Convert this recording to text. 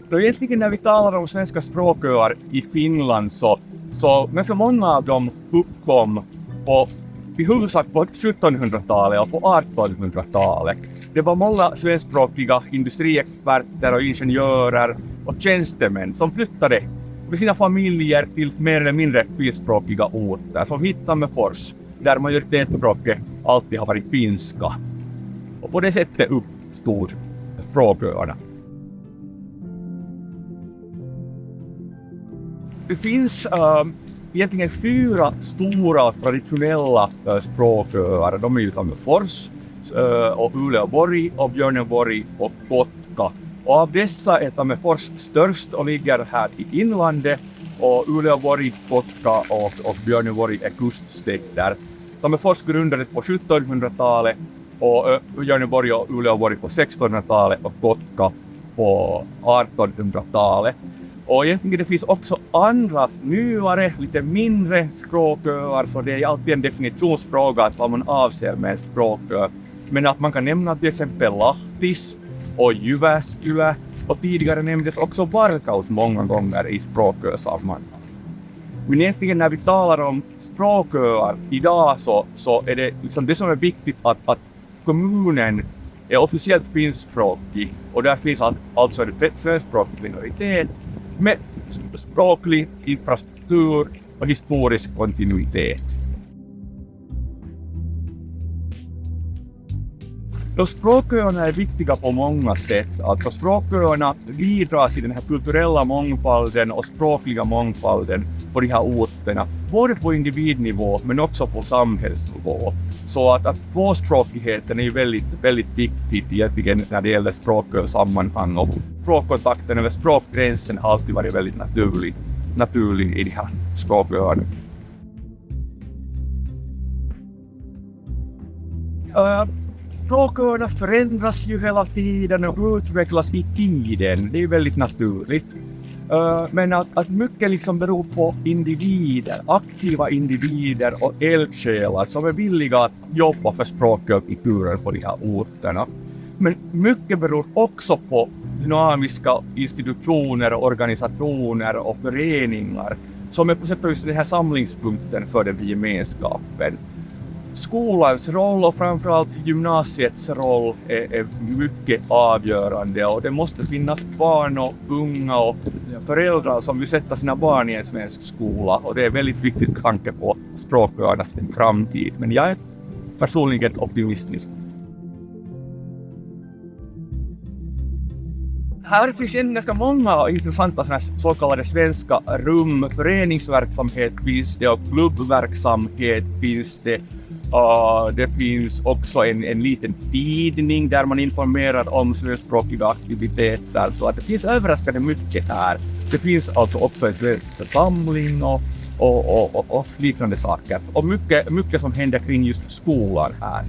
Då egentligen när vi talar om svenska språköar i Finland så ganska många av dem uppkom i huvudsak på 1700-talet och på 1800-talet. Det var många svenskspråkiga industriexperter och ingenjörer och tjänstemän som flyttade med sina familjer till mer eller mindre finskspråkiga orter som Hitthammerfors, där majoritetsspråket alltid har varit finska. Och på det sättet uppstod språköarna. Det finns egentligen 4 stora traditionella språköar. De är ju Tammerfors och Uleåborg och Björneborg och Kotka. Och av dessa är Tammerfors störst och ligger här i inlandet, och Uleåborg, Kotka och Björneborg är kuststäder. Tammerfors grundades på 1700-talet och Björneborg och Uleåborg på 1600-talet och Kotka på 1800-talet. Och egentligen det finns också andra nyare, lite mindre språköar, så det är alltid en definitionsfråga vad man avser med språkö. Men att man kan nämna till exempel Lahtis och Jyväskylä, och tidigare nämndes också Varkaus många gånger i språkösammanhang. Men egentligen när vi talar om språköar idag så är det liksom det som är viktigt att kommunen är officiellt finskspråkig, och där finns alltså en svenskspråkig minoritet med språklig infrastruktur och historisk kontinuitet. Språköarna är viktiga på många sätt. Alltså språköarna bidrar till den här kulturella mångfalden och språkliga mångfalden på de här orterna, både på individnivå men också på samhällsnivå. Så att tvåspråkigheten är väldigt, väldigt viktigt egentligen när det gäller språkösammanhang, och språkkontakten över språkgränsen har alltid varit väldigt naturlig i de här språköarna. Språköarna förändras ju hela tiden och utvecklas i tiden. Det är väldigt naturligt. Men att mycket liksom beror på individer, aktiva individer och eldsjälar som är villiga att jobba för språkkulturen på de här orterna. Men mycket beror också på dynamiska institutioner, organisationer och föreningar som är på sätt och vis den här samlingspunkten för den gemenskapen. Skolans roll och framförallt gymnasiets roll är mycket avgörande, och det måste finnas barn och unga och föräldrar som vill sätta sina barn i en svensk skola, och det är väldigt viktigt tanke på språköarnas framtid. Men jag är personligen optimistisk. Här finns ganska många intressanta så kallade svenska rum. Föreningsverksamhet finns det och klubbverksamhet finns det. Det finns också en liten tidning där man informerar om svenskspråkiga aktiviteter. Så att det finns överraskande mycket här. Det finns alltså också en svensk församling och liknande saker. Och mycket som händer kring just skolan här.